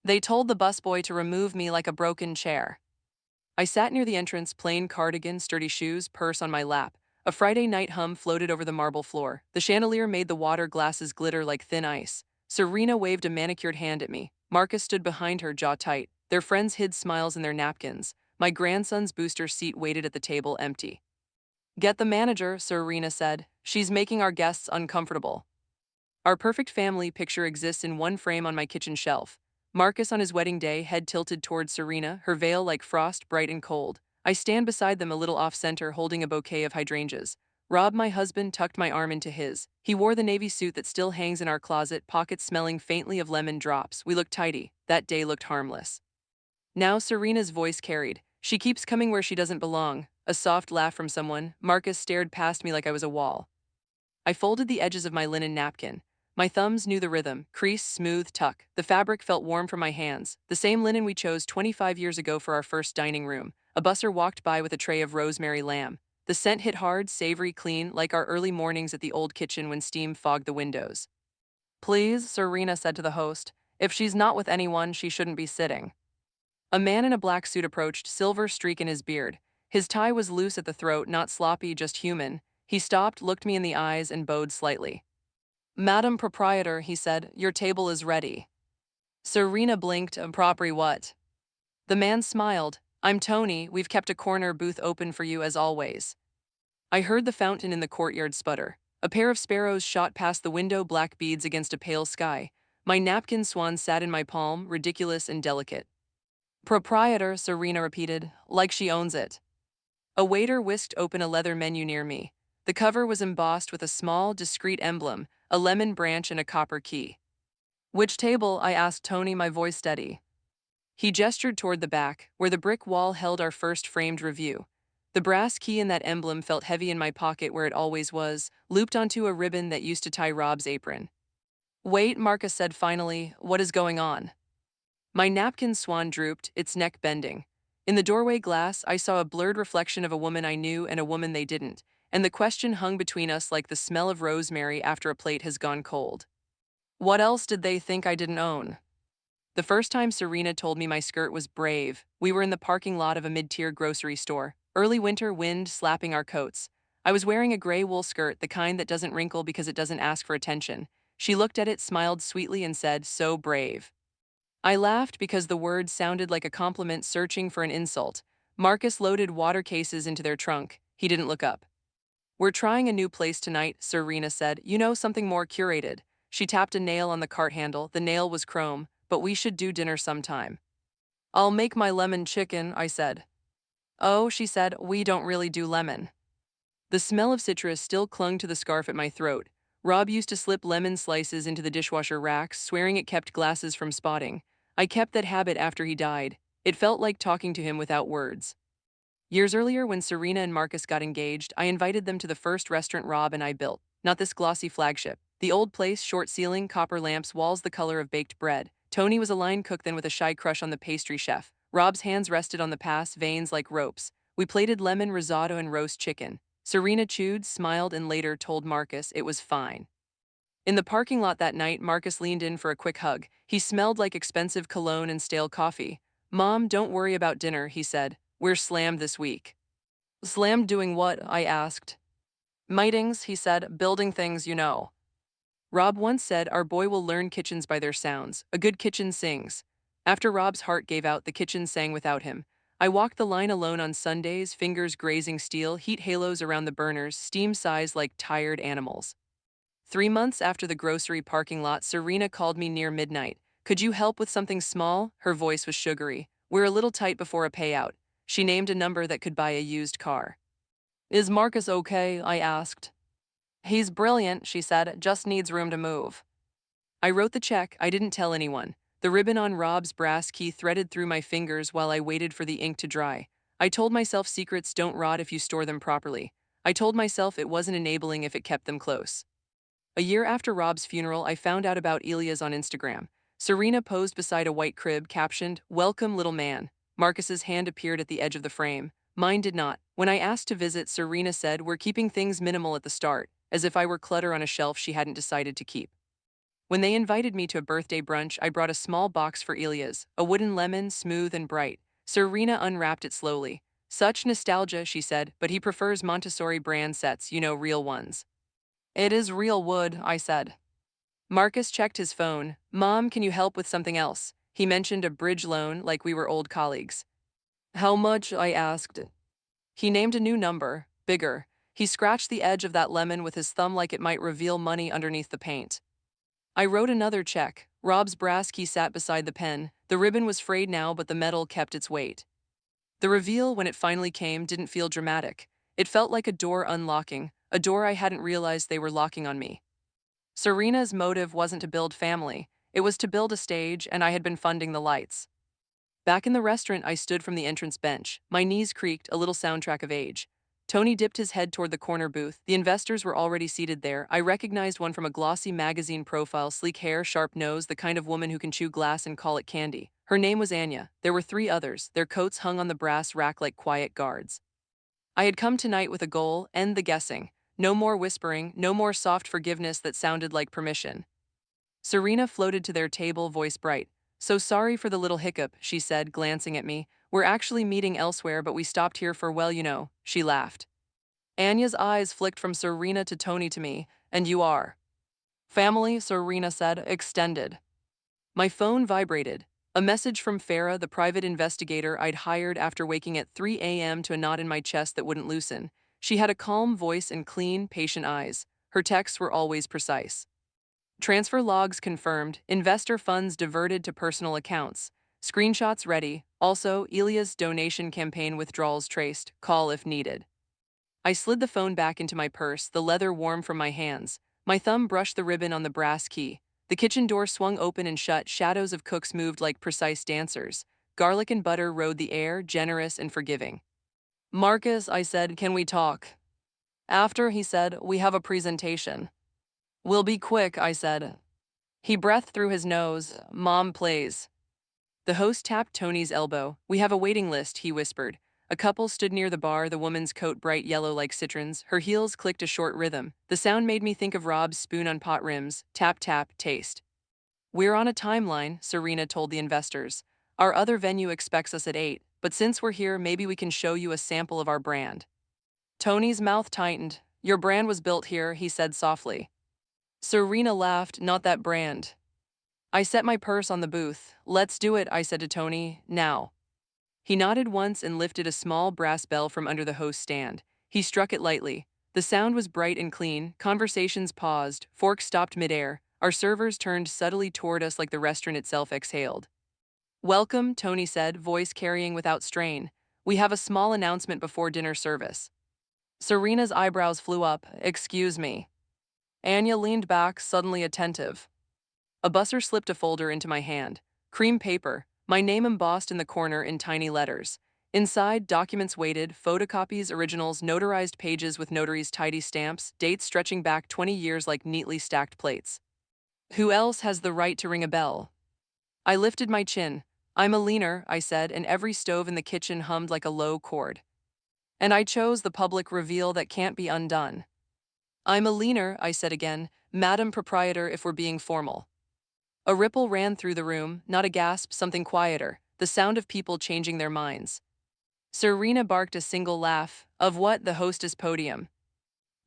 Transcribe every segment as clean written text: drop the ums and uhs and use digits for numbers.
They told the busboy to remove me like a broken chair. I sat near the entrance, plain cardigan, sturdy shoes, purse on my lap. A Friday night hum floated over the marble floor. The chandelier made the water glasses glitter like thin ice. Serena waved a manicured hand at me. Marcus stood behind her, jaw tight. Their friends hid smiles in their napkins. My grandson's booster seat waited at the table, empty. Get the manager, Serena said. She's making our guests uncomfortable. Our perfect family picture exists in one frame on my kitchen shelf. Marcus on his wedding day, head tilted towards Serena, her veil like frost, bright and cold. I stand beside them a little off-center, holding a bouquet of hydrangeas. Rob, my husband, tucked my arm into his. He wore the navy suit that still hangs in our closet, pockets smelling faintly of lemon drops. We looked tidy. That day looked harmless. Now Serena's voice carried. She keeps coming where she doesn't belong. A soft laugh from someone. Marcus stared past me like I was a wall. I folded the edges of my linen napkin. My thumbs knew the rhythm, crease, smooth, tuck. The fabric felt warm from my hands, the same linen we chose 25 years ago for our first dining room. A busser walked by with a tray of rosemary lamb. The scent hit hard, savory, clean, like our early mornings at the old kitchen when steam fogged the windows. Please, Serena said to the host. If she's not with anyone, she shouldn't be sitting. A man in a black suit approached, silver streak in his beard. His tie was loose at the throat, not sloppy, just human. He stopped, looked me in the eyes, and bowed slightly. Madam Proprietor, he said, your table is ready. Serena blinked, Propri what? The man smiled. I'm Tony, we've kept a corner booth open for you as always. I heard the fountain in the courtyard sputter. A pair of sparrows shot past the window, black beads against a pale sky. My napkin swan sat in my palm, ridiculous and delicate. Proprietor, Serena repeated, like she owns it. A waiter whisked open a leather menu near me. The cover was embossed with a small, discreet emblem, a lemon branch and a copper key. Which table? I asked Tony, my voice steady. He gestured toward the back, where the brick wall held our first framed review. The brass key in that emblem felt heavy in my pocket where it always was, looped onto a ribbon that used to tie Rob's apron. Wait, Marcus said finally, what is going on? My napkin swan drooped, its neck bending. In the doorway glass, I saw a blurred reflection of a woman I knew and a woman they didn't, and the question hung between us like the smell of rosemary after a plate has gone cold. What else did they think I didn't own? The first time Serena told me my skirt was brave, we were in the parking lot of a mid-tier grocery store, early winter wind slapping our coats. I was wearing a gray wool skirt, the kind that doesn't wrinkle because it doesn't ask for attention. She looked at it, smiled sweetly, and said, so brave. I laughed because the word sounded like a compliment searching for an insult. Marcus loaded water cases into their trunk. He didn't look up. We're trying a new place tonight, Serena said. You know, something more curated. She tapped a nail on the cart handle. The nail was chrome, but we should do dinner sometime. I'll make my lemon chicken, I said. Oh, she said, we don't really do lemon. The smell of citrus still clung to the scarf at my throat. Rob used to slip lemon slices into the dishwasher racks, swearing it kept glasses from spotting. I kept that habit after he died. It felt like talking to him without words. Years earlier, when Serena and Marcus got engaged, I invited them to the first restaurant Rob and I built. Not this glossy flagship. The old place, short ceiling, copper lamps, walls the color of baked bread. Tony was a line cook then with a shy crush on the pastry chef. Rob's hands rested on the pass, veins like ropes. We plated lemon risotto and roast chicken. Serena chewed, smiled, and later told Marcus it was fine. In the parking lot that night, Marcus leaned in for a quick hug. He smelled like expensive cologne and stale coffee. Mom, don't worry about dinner, he said. We're slammed this week. Slammed doing what? I asked. Mitings, he said, building things, you know. Rob once said our boy will learn kitchens by their sounds. A good kitchen sings. After Rob's heart gave out, the kitchen sang without him. I walked the line alone on Sundays, fingers grazing steel, heat halos around the burners, steam sighs like tired animals. 3 months after the grocery parking lot, Serena called me near midnight. Could you help with something small? Her voice was sugary. We're a little tight before a payout. She named a number that could buy a used car. Is Marcus okay? I asked. He's brilliant, she said, just needs room to move. I wrote the check. I didn't tell anyone. The ribbon on Rob's brass key threaded through my fingers while I waited for the ink to dry. I told myself secrets don't rot if you store them properly. I told myself it wasn't enabling if it kept them close. A year after Rob's funeral, I found out about Elia's on Instagram. Serena posed beside a white crib, captioned, Welcome, little man. Marcus's hand appeared at the edge of the frame. Mine did not. When I asked to visit, Serena said, we're keeping things minimal at the start, as if I were clutter on a shelf she hadn't decided to keep. When they invited me to a birthday brunch, I brought a small box for Elias, a wooden lemon, smooth and bright. Serena unwrapped it slowly. Such nostalgia, she said, but he prefers Montessori brand sets, real ones. It is real wood, I said. Marcus checked his phone. Mom, can you help with something else? He mentioned a bridge loan like we were old colleagues. How much? I asked. He named a new number, bigger. He scratched the edge of that lemon with his thumb like it might reveal money underneath the paint. I wrote another check. Rob's brass key sat beside the pen. The ribbon was frayed now, but the metal kept its weight. The reveal, when it finally came, didn't feel dramatic. It felt like a door unlocking, a door I hadn't realized they were locking on me. Serena's motive wasn't to build family, it was to build a stage, and I had been funding the lights. Back in the restaurant, I stood from the entrance bench. My knees creaked, a little soundtrack of age. Tony dipped his head toward the corner booth. The investors were already seated there. I recognized one from a glossy magazine profile, sleek hair, sharp nose, the kind of woman who can chew glass and call it candy. Her name was Anya. There were three others, their coats hung on the brass rack like quiet guards. I had come tonight with a goal: end the guessing. No more whispering, no more soft forgiveness that sounded like permission. Serena floated to their table, voice bright. So sorry for the little hiccup, she said, glancing at me. We're actually meeting elsewhere, but we stopped here for, well, she laughed. Anya's eyes flicked from Serena to Tony to me. And you are? Family, Serena said, extended. My phone vibrated. A message from Farah, the private investigator I'd hired after waking at 3 a.m. to a knot in my chest that wouldn't loosen. She had a calm voice and clean, patient eyes. Her texts were always precise. Transfer logs confirmed, investor funds diverted to personal accounts. Screenshots ready. Also, Elia's donation campaign withdrawals traced. Call if needed. I slid the phone back into my purse, the leather warm from my hands. My thumb brushed the ribbon on the brass key. The kitchen door swung open and shut, shadows of cooks moved like precise dancers. Garlic and butter rode the air, generous and forgiving. Marcus, I said, can we talk? After, he said, we have a presentation. We'll be quick, I said. He breathed through his nose. Mom plays. The host tapped Tony's elbow. We have a waiting list, he whispered. A couple stood near the bar, the woman's coat bright yellow like citrons. Her heels clicked a short rhythm. The sound made me think of Rob's spoon on pot rims. Tap, tap, taste. We're on a timeline, Serena told the investors. Our other venue expects us at 8, but since we're here, maybe we can show you a sample of our brand. Tony's mouth tightened. Your brand was built here, he said softly. Serena laughed, not that brand. I set my purse on the booth. Let's do it, I said to Tony, now. He nodded once and lifted a small brass bell from under the host's stand. He struck it lightly. The sound was bright and clean. Conversations paused. Forks stopped midair. Our servers turned subtly toward us like the restaurant itself exhaled. Welcome, Tony said, voice carrying without strain. We have a small announcement before dinner service. Serena's eyebrows flew up. Excuse me. Anya leaned back, suddenly attentive. A busser slipped a folder into my hand. Cream paper, my name embossed in the corner in tiny letters. Inside, documents weighted, photocopies, originals, notarized pages with notary's tidy stamps, dates stretching back 20 years like neatly stacked plates. Who else has the right to ring a bell? I lifted my chin. I'm a leaner, I said, and every stove in the kitchen hummed like a low chord. And I chose the public reveal that can't be undone. I'm a leaner, I said again, Madam Proprietor if we're being formal. A ripple ran through the room, not a gasp, something quieter, the sound of people changing their minds. Serena barked a single laugh. Of what? The hostess podium.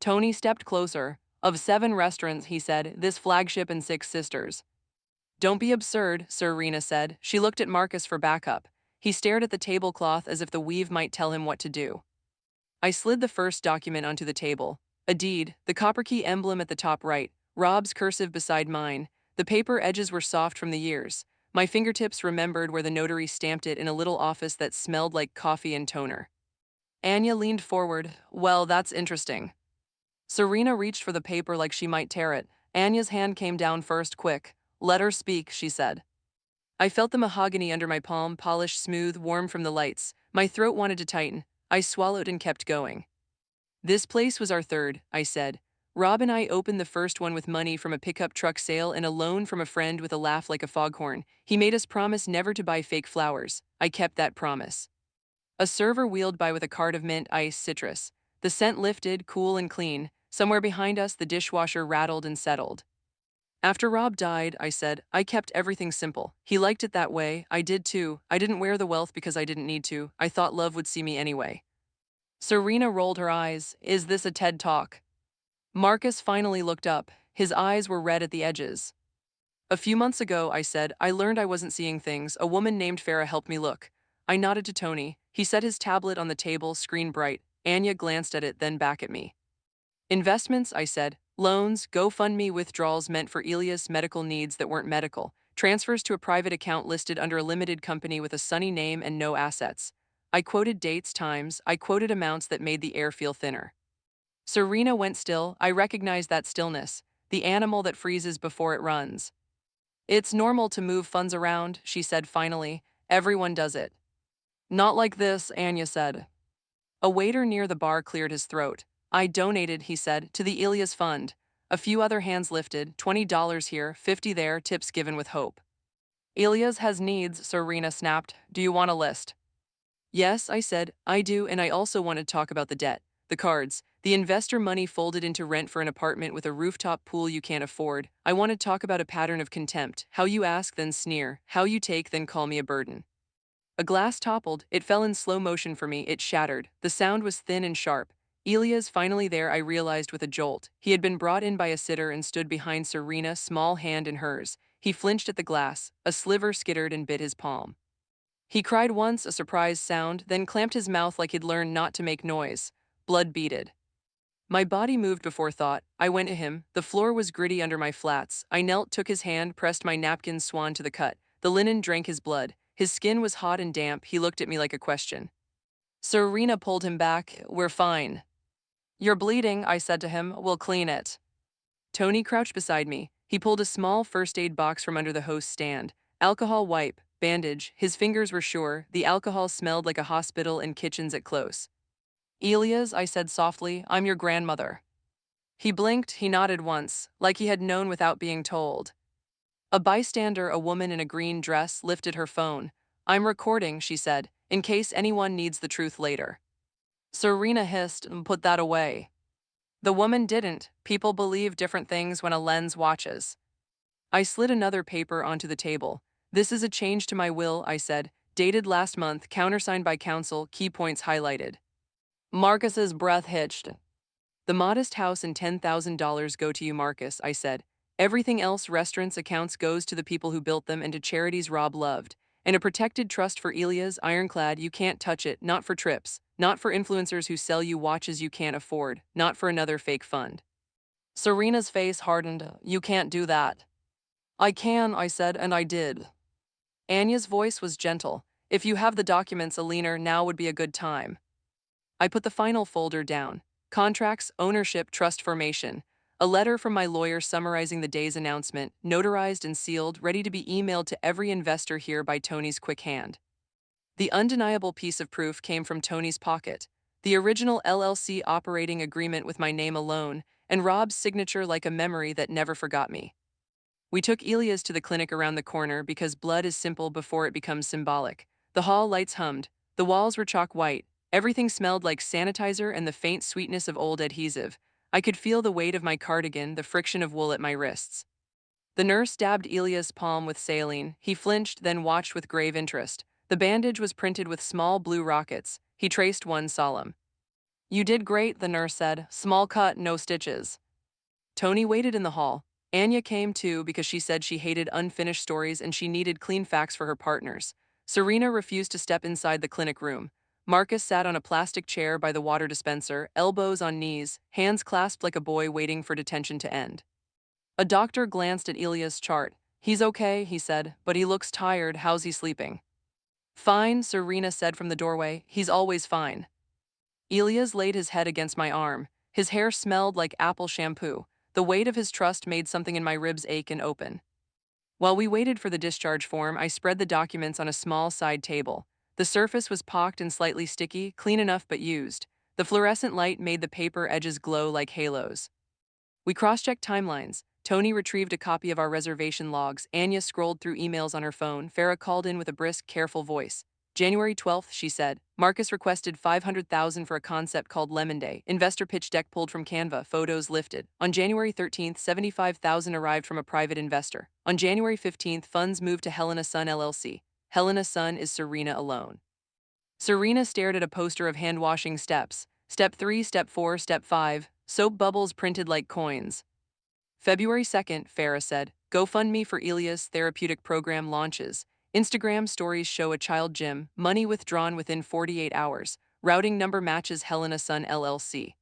Tony stepped closer. Of 7 restaurants, he said, this flagship and 6 sisters. Don't be absurd, Serena said. She looked at Marcus for backup. He stared at the tablecloth as if the weave might tell him what to do. I slid the first document onto the table. A deed, the copper key emblem at the top right, Rob's cursive beside mine. The paper edges were soft from the years. My fingertips remembered where the notary stamped it in a little office that smelled like coffee and toner. Anya leaned forward. Well, that's interesting. Serena reached for the paper like she might tear it. Anya's hand came down first, quick. Let her speak, she said. I felt the mahogany under my palm, polished, smooth, warm from the lights. My throat wanted to tighten. I swallowed and kept going. This place was our third, I said. Rob and I opened the first one with money from a pickup truck sale and a loan from a friend with a laugh like a foghorn. He made us promise never to buy fake flowers. I kept that promise. A server wheeled by with a cart of mint ice citrus. The scent lifted, cool and clean. Somewhere behind us, the dishwasher rattled and settled. After Rob died, I said, I kept everything simple. He liked it that way, I did too. I didn't wear the wealth because I didn't need to. I thought love would see me anyway. Serena rolled her eyes. Is this a TED Talk? Marcus finally looked up. His eyes were red at the edges. A few months ago, I said, I learned I wasn't seeing things. A woman named Farah helped me look. I nodded to Tony. He set his tablet on the table, screen bright. Anya glanced at it, then back at me. Investments, I said. Loans, GoFundMe withdrawals meant for Elias medical needs that weren't medical. Transfers to a private account listed under a limited company with a sunny name and no assets. I quoted dates, times. I quoted amounts that made the air feel thinner. Serena went still. I recognized that stillness. The animal that freezes before it runs. It's normal to move funds around, she said finally. Everyone does it. Not like this, Anya said. A waiter near the bar cleared his throat. I donated, he said, to the Elias Fund. A few other hands lifted, $20 here, 50 there, tips given with hope. Elias has needs, Serena snapped. Do you want a list? Yes, I said, I do, and I also want to talk about the debt, the cards, the investor money folded into rent for an apartment with a rooftop pool you can't afford. I want to talk about a pattern of contempt, how you ask then sneer, how you take then call me a burden. A glass toppled, it fell in slow motion for me, it shattered. The sound was thin and sharp. Elias finally there, I realized with a jolt. He had been brought in by a sitter and stood behind Serena, small hand in hers. He flinched at the glass, a sliver skittered and bit his palm. He cried once, a surprised sound, then clamped his mouth like he'd learned not to make noise. Blood beaded. My body moved before thought. I went to him. The floor was gritty under my flats. I knelt, took his hand, pressed my napkin swan to the cut. The linen drank his blood. His skin was hot and damp. He looked at me like a question. Serena pulled him back. We're fine. You're bleeding, I said to him. We'll clean it. Tony crouched beside me. He pulled a small first aid box from under the host's stand. Alcohol wipe, bandage. His fingers were sure. The alcohol smelled like a hospital and kitchens at close. Elias, I said softly, I'm your grandmother. He blinked, he nodded once, like he had known without being told. A bystander, a woman in a green dress, lifted her phone. I'm recording, she said, in case anyone needs the truth later. Serena hissed, put that away. The woman didn't. People believe different things when a lens watches. I slid another paper onto the table. This is a change to my will, I said, dated last month, countersigned by counsel, key points highlighted. Marcus's breath hitched. The modest house and $10,000 go to you, Marcus, I said. Everything else, restaurants, accounts, goes to the people who built them and to charities Rob loved. And a protected trust for Elias, ironclad, you can't touch it, not for trips, not for influencers who sell you watches you can't afford, not for another fake fund. Serena's face hardened. You can't do that. I can, I said, and I did. Anya's voice was gentle. If you have the documents, Alina, now would be a good time. I put the final folder down. Contracts, ownership, trust formation. A letter from my lawyer summarizing the day's announcement, notarized and sealed, ready to be emailed to every investor here by Tony's quick hand. The undeniable piece of proof came from Tony's pocket. The original LLC operating agreement with my name alone, and Rob's signature like a memory that never forgot me. We took Elias to the clinic around the corner because blood is simple before it becomes symbolic. The hall lights hummed. The walls were chalk white. Everything smelled like sanitizer and the faint sweetness of old adhesive. I could feel the weight of my cardigan, the friction of wool at my wrists. The nurse dabbed Elias' palm with saline. He flinched, then watched with grave interest. The bandage was printed with small blue rockets. He traced one solemn. You did great, the nurse said. Small cut, no stitches. Tony waited in the hall. Anya came too because she said she hated unfinished stories and she needed clean facts for her partners. Serena refused to step inside the clinic room. Marcus sat on a plastic chair by the water dispenser, elbows on knees, hands clasped like a boy waiting for detention to end. A doctor glanced at Elias' chart. He's okay, he said, but he looks tired. How's he sleeping? Fine, Serena said from the doorway. He's always fine. Elias laid his head against my arm. His hair smelled like apple shampoo. The weight of his trust made something in my ribs ache and open. While we waited for the discharge form, I spread the documents on a small side table. The surface was pocked and slightly sticky, clean enough but used. The fluorescent light made the paper edges glow like halos. We cross-checked timelines. Tony retrieved a copy of our reservation logs. Anya scrolled through emails on her phone. Farah called in with a brisk, careful voice. January 12th, she said. Marcus requested 500,000 for a concept called Lemon Day. Investor pitch deck pulled from Canva, photos lifted. On January 13th, 75,000 arrived from a private investor. On January 15th, funds moved to Helena Sun LLC. Helena Sun is Serena alone. Serena stared at a poster of hand-washing steps. Step 3, Step 4, Step 5. Soap bubbles printed like coins. February 2nd, Farah said, GoFundMe for Elias therapeutic program launches. Instagram stories show a child gym, money withdrawn within 48 hours. Routing number matches Helena Sun LLC.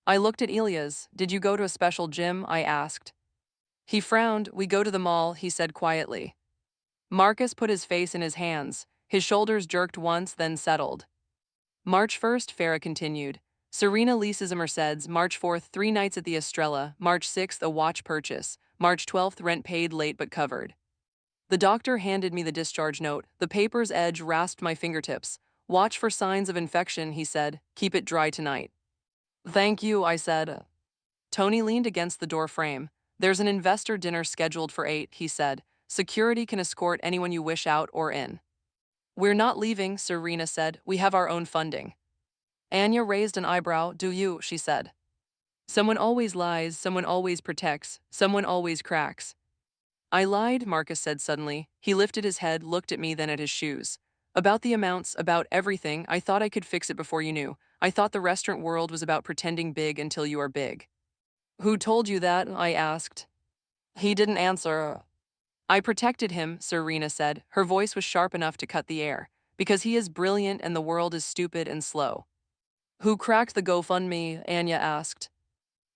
I looked at Elias. Did you go to a special gym? I asked. He frowned. We go to the mall, he said quietly. Marcus put his face in his hands. His shoulders jerked once, then settled. March 1st, Farah continued. Serena leases a Mercedes. March 4th, 3 nights at the Estrella. March 6th, a watch purchase. March 12th, rent paid late but covered. The doctor handed me the discharge note. The paper's edge rasped my fingertips. Watch for signs of infection, he said. Keep it dry tonight. Thank you, I said. Tony leaned against the door frame. There's an investor dinner scheduled for 8, he said. Security can escort anyone you wish out or in. We're not leaving, Serena said. We have our own funding. Anya raised an eyebrow. Do you? She said. Someone always lies, someone always protects, someone always cracks. I lied, Marcus said suddenly. He lifted his head, looked at me, then at his shoes. About the amounts, about everything, I thought I could fix it before you knew. I thought the restaurant world was about pretending big until you are big. Who told you that? I asked. He didn't answer. I protected him, Serena said. Her voice was sharp enough to cut the air. Because he is brilliant and the world is stupid and slow. Who cracked the GoFundMe? Anya asked.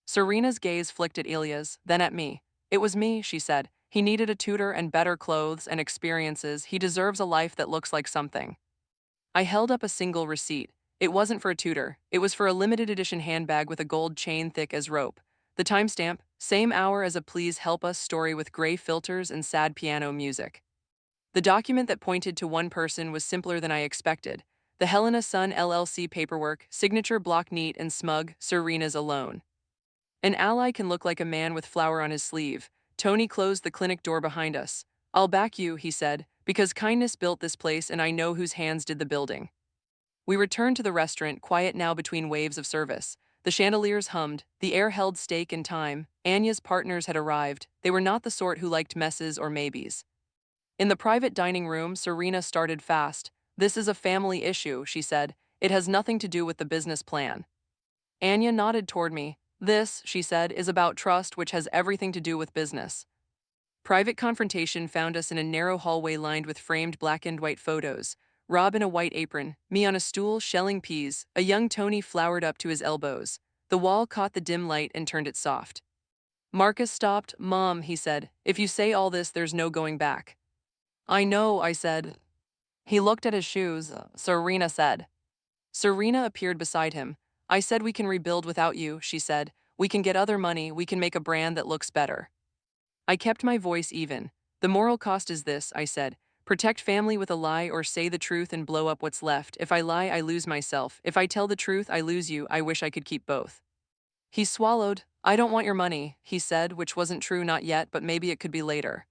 Serena's gaze flicked at Elias, then at me. It was me, she said. He needed a tutor and better clothes and experiences. He deserves a life that looks like something. I held up a single receipt. It wasn't for a tutor. It was for a limited edition handbag with a gold chain thick as rope. The timestamp, same hour as a Please Help Us story with gray filters and sad piano music. The document that pointed to one person was simpler than I expected. The Helena Sun LLC paperwork, signature block neat and smug, Serena's alone. An ally can look like a man with flour on his sleeve. Tony closed the clinic door behind us. I'll back you, he said, because kindness built this place and I know whose hands did the building. We returned to the restaurant, quiet now between waves of service. The chandeliers hummed, the air held steak and time. Anya's partners had arrived. They were not the sort who liked messes or maybes. In the private dining room, Serena started fast. This is a family issue, she said. It has nothing to do with the business plan. Anya nodded toward me. This, she said, is about trust, which has everything to do with business. Private confrontation found us in a narrow hallway lined with framed black and white photos. Rob in a white apron, me on a stool shelling peas, a young Tony flowered up to his elbows. The wall caught the dim light and turned it soft. Marcus stopped. Mom, he said, if you say all this, there's no going back. I know, I said. He looked at his shoes. Serena said. Serena appeared beside him. I said we can rebuild without you, she said. We can get other money, we can make a brand that looks better. I kept my voice even. The moral cost is this, I said. Protect family with a lie or say the truth and blow up what's left. If I lie, I lose myself. If I tell the truth, I lose you. I wish I could keep both. He swallowed. I don't want your money, he said, which wasn't true not yet, but maybe it could be later.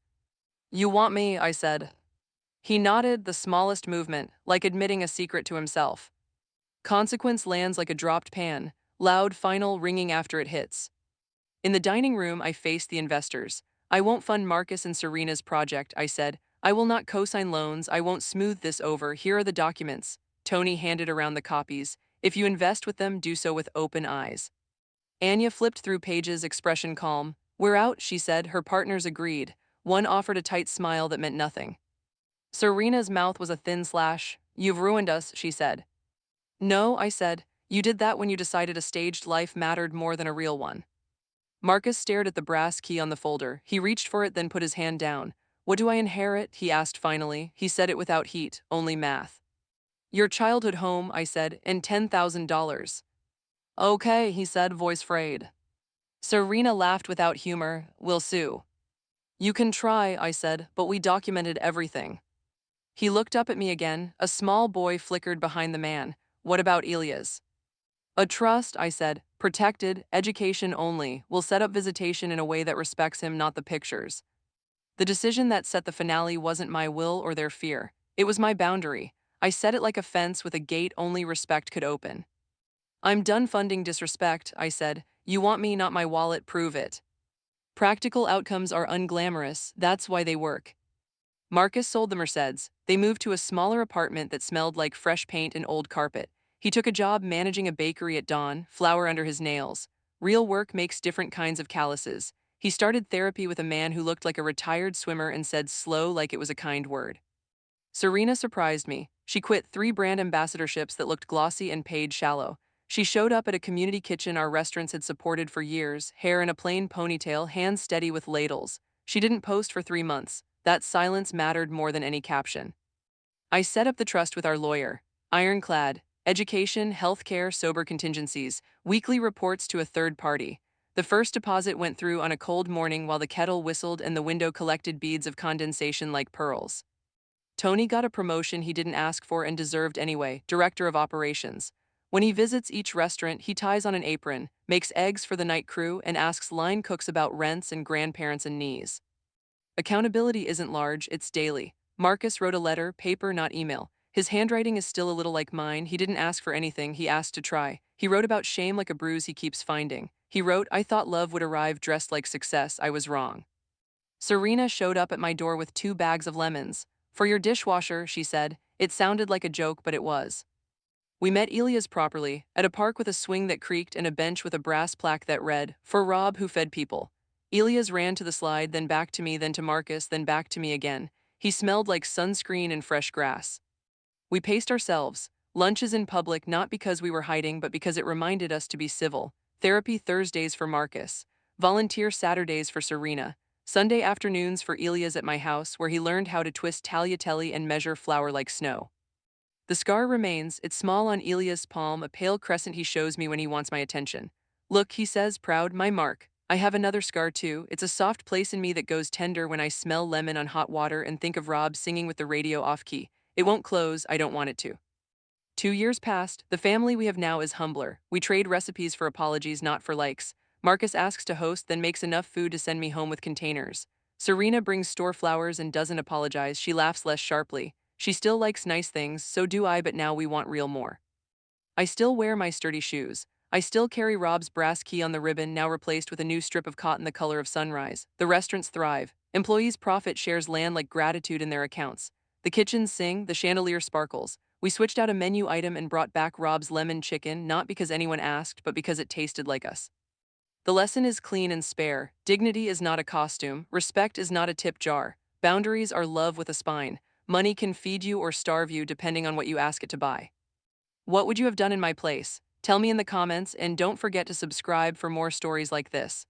You want me, I said. He nodded, the smallest movement, like admitting a secret to himself. Consequence lands like a dropped pan, loud, final, ringing after it hits. In the dining room, I faced the investors. I won't fund Marcus and Serena's project, I said. I will not co-sign loans, I won't smooth this over. Here are the documents. Tony handed around the copies. If you invest with them, do so with open eyes. Anya flipped through pages, expression calm. We're out, she said. Her partners agreed. One offered a tight smile that meant nothing. Serena's mouth was a thin slash. You've ruined us, she said. No, I said. You did that when you decided a staged life mattered more than a real one. Marcus stared at the brass key on the folder. He reached for it, then put his hand down. What do I inherit? He asked finally. He said it without heat, only math. Your childhood home, I said, and $10,000. Okay, he said, voice frayed. Serena laughed without humor. We'll sue. You can try, I said, but we documented everything. He looked up at me again. A small boy flickered behind the man. What about Elias? A trust, I said. Protected, education only. We'll set up visitation in a way that respects him, not the pictures. The decision that set the finale wasn't my will or their fear. It was my boundary. I said it like a fence with a gate only respect could open. I'm done funding disrespect, I said. You want me, not my wallet, prove it. Practical outcomes are unglamorous, that's why they work. Marcus sold the Merceds. They moved to a smaller apartment that smelled like fresh paint and old carpet. He took a job managing a bakery at dawn, flour under his nails. Real work makes different kinds of calluses. He started therapy with a man who looked like a retired swimmer and said slow like it was a kind word. Serena surprised me. She quit 3 brand ambassadorships that looked glossy and paid shallow. She showed up at a community kitchen our restaurants had supported for years, hair in a plain ponytail, hands steady with ladles. She didn't post for 3 months. That silence mattered more than any caption. I set up the trust with our lawyer. Ironclad. Education, healthcare, sober contingencies. Weekly reports to a third party. The first deposit went through on a cold morning while the kettle whistled and the window collected beads of condensation like pearls. Tony got a promotion he didn't ask for and deserved anyway, director of operations. When he visits each restaurant, he ties on an apron, makes eggs for the night crew, and asks line cooks about rents and grandparents and knees. Accountability isn't large, it's daily. Marcus wrote a letter, paper, not email. His handwriting is still a little like mine. He didn't ask for anything, he asked to try. He wrote about shame like a bruise he keeps finding. He wrote, I thought love would arrive dressed like success, I was wrong. Serena showed up at my door with 2 bags of lemons. For your dishwasher, she said. It sounded like a joke, but it was. We met Elias properly, at a park with a swing that creaked and a bench with a brass plaque that read, For Rob who fed people. Elias ran to the slide, then back to me, then to Marcus, then back to me again. He smelled like sunscreen and fresh grass. We paced ourselves. Lunches in public not because we were hiding, but because it reminded us to be civil. Therapy Thursdays for Marcus. Volunteer Saturdays for Serena. Sunday afternoons for Elias at my house, where he learned how to twist tagliatelle and measure flour like snow. The scar remains, it's small on Elias' palm, a pale crescent he shows me when he wants my attention. Look, he says, proud, my mark. I have another scar too. It's a soft place in me that goes tender when I smell lemon on hot water and think of Rob singing with the radio off key. It won't close, I don't want it to. 2 years passed. The family we have now is humbler. We trade recipes for apologies, not for likes. Marcus asks to host, then makes enough food to send me home with containers. Serena brings store flowers and doesn't apologize. She laughs less sharply. She still likes nice things, so do I, but now we want real more. I still wear my sturdy shoes. I still carry Rob's brass key on the ribbon, now replaced with a new strip of cotton the color of sunrise. The restaurants thrive. Employees' profit shares land like gratitude in their accounts. The kitchens sing, the chandelier sparkles. We switched out a menu item and brought back Rob's lemon chicken, not because anyone asked, but because it tasted like us. The lesson is clean and spare. Dignity is not a costume. Respect is not a tip jar. Boundaries are love with a spine. Money can feed you or starve you depending on what you ask it to buy. What would you have done in my place? Tell me in the comments, and don't forget to subscribe for more stories like this.